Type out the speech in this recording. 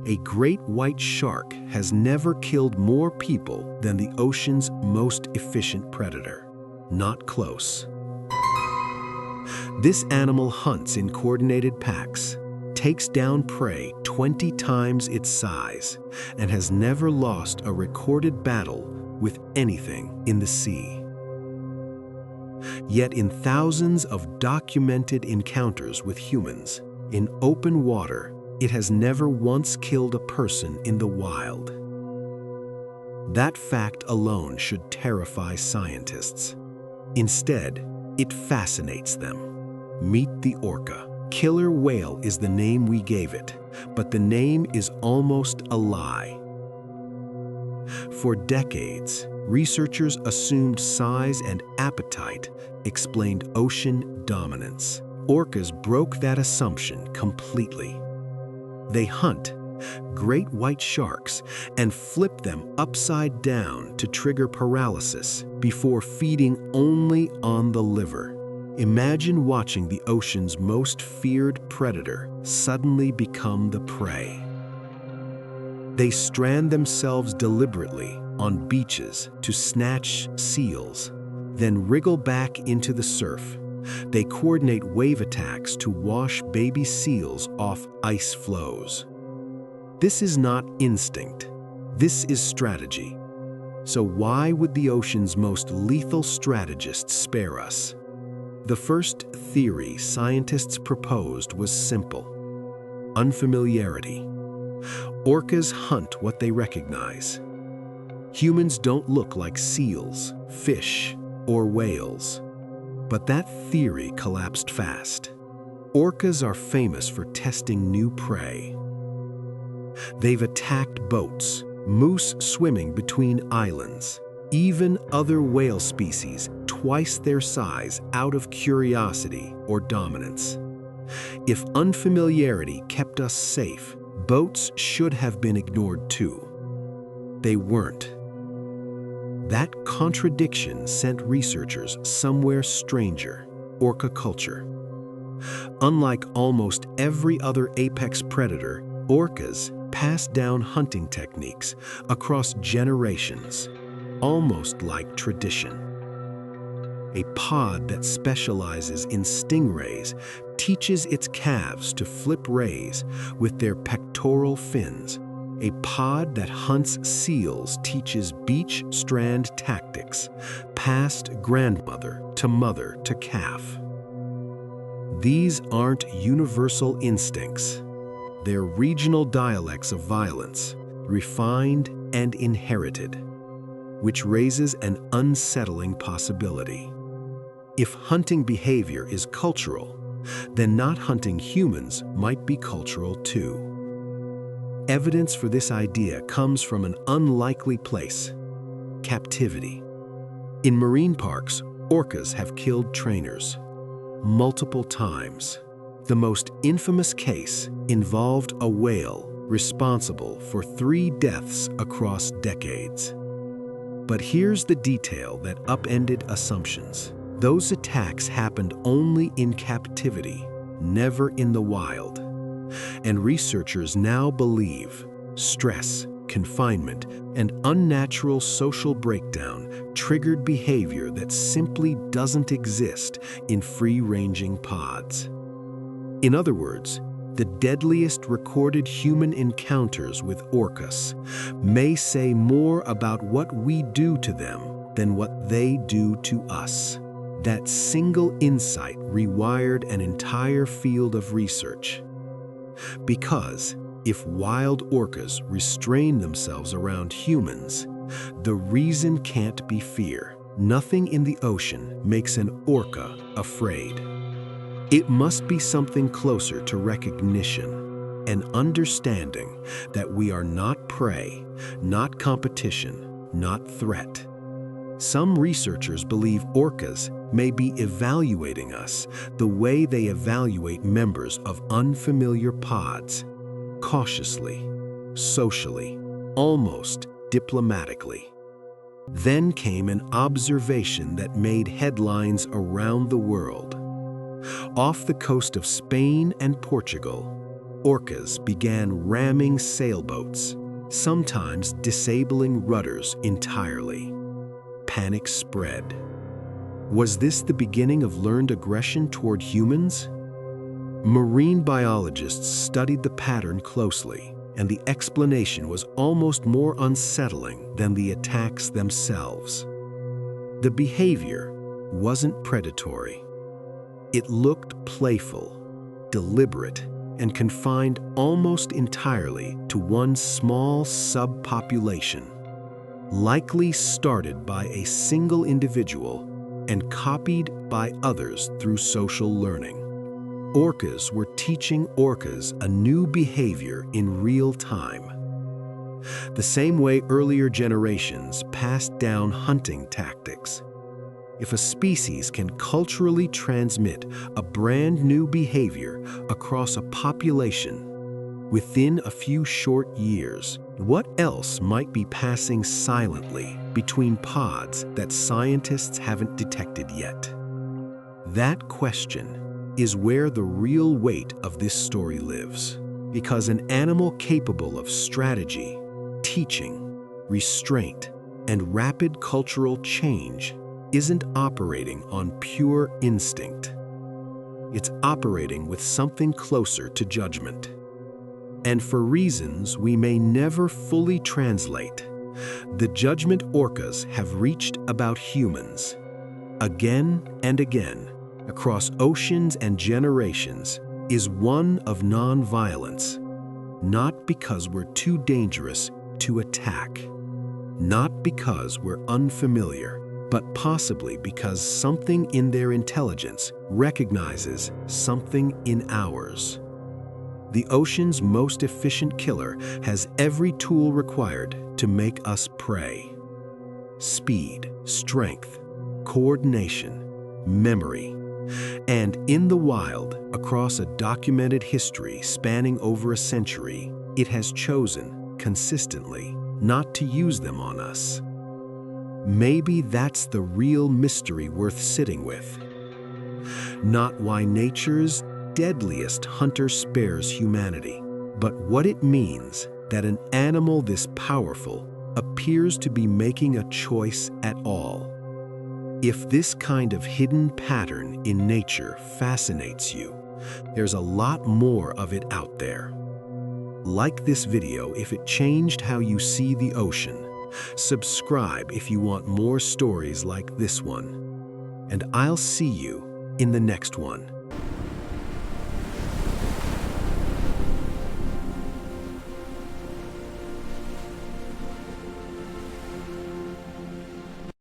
A great white shark has never killed more people than the ocean's most efficient predator. Not close. This animal hunts in coordinated packs, takes down prey 20 times its size, and has never lost a recorded battle with anything in the sea. Yet in thousands of documented encounters with humans, in open water, it has never once killed a person in the wild. That fact alone should terrify scientists. Instead, it fascinates them. Meet the orca. Killer whale is the name we gave it, but the name is almost a lie. For decades, researchers assumed size and appetite explained ocean dominance. Orcas broke that assumption completely. They hunt great white sharks and flip them upside down to trigger paralysis before feeding only on the liver. Imagine watching the ocean's most feared predator suddenly become the prey. They strand themselves deliberately on beaches to snatch seals, then wriggle back into the surf. They coordinate wave attacks to wash baby seals off ice floes. This is not instinct. This is strategy. So why would the ocean's most lethal strategists spare us? The first theory scientists proposed was simple: unfamiliarity. Orcas hunt what they recognize. Humans don't look like seals, fish, or whales. But that theory collapsed fast. Orcas are famous for testing new prey. They've attacked boats, moose swimming between islands, even other whale species twice their size out of curiosity or dominance. If unfamiliarity kept us safe, boats should have been ignored too. They weren't. That contradiction sent researchers somewhere stranger: orca culture. Unlike almost every other apex predator, orcas pass down hunting techniques across generations, almost like tradition. A pod that specializes in stingrays teaches its calves to flip rays with their pectoral fins. A pod that hunts seals teaches beach strand tactics, passed grandmother to mother to calf. These aren't universal instincts. They're regional dialects of violence, refined and inherited, which raises an unsettling possibility. If hunting behavior is cultural, then not hunting humans might be cultural too. Evidence for this idea comes from an unlikely place: captivity. In marine parks, orcas have killed trainers multiple times. The most infamous case involved a whale responsible for 3 deaths across decades. But here's the detail that upended assumptions. Those attacks happened only in captivity, never in the wild. And researchers now believe stress, confinement, and unnatural social breakdown triggered behavior that simply doesn't exist in free-ranging pods. In other words, the deadliest recorded human encounters with orcas may say more about what we do to them than what they do to us. That single insight rewired an entire field of research. Because if wild orcas restrain themselves around humans, the reason can't be fear. Nothing in the ocean makes an orca afraid. It must be something closer to recognition, an understanding that we are not prey, not competition, not threat. Some researchers believe orcas may be evaluating us the way they evaluate members of unfamiliar pods, cautiously, socially, almost diplomatically. Then came an observation that made headlines around the world. Off the coast of Spain and Portugal, orcas began ramming sailboats, sometimes disabling rudders entirely. Panic spread. Was this the beginning of learned aggression toward humans? Marine biologists studied the pattern closely, and the explanation was almost more unsettling than the attacks themselves. The behavior wasn't predatory. It looked playful, deliberate, and confined almost entirely to one small subpopulation, likely started by a single individual and copied by others through social learning. Orcas were teaching orcas a new behavior in real time. The same way earlier generations passed down hunting tactics. If a species can culturally transmit a brand new behavior across a population within a few short years, what else might be passing silently between pods that scientists haven't detected yet? That question is where the real weight of this story lives, because an animal capable of strategy, teaching, restraint, and rapid cultural change isn't operating on pure instinct. It's operating with something closer to judgment. And for reasons we may never fully translate, the judgment orcas have reached about humans, again and again, across oceans and generations, is one of non-violence, not because we're too dangerous to attack, not because we're unfamiliar, but possibly because something in their intelligence recognizes something in ours. The ocean's most efficient killer has every tool required to make us prey. Speed, strength, coordination, memory. And in the wild, across a documented history spanning over a century, it has chosen, consistently, not to use them on us. Maybe that's the real mystery worth sitting with. Not why nature's deadliest hunter spares humanity, but what it means that an animal this powerful appears to be making a choice at all. If this kind of hidden pattern in nature fascinates you, there's a lot more of it out there. Like this video if it changed how you see the ocean. Subscribe if you want more stories like this one. And I'll see you in the next one.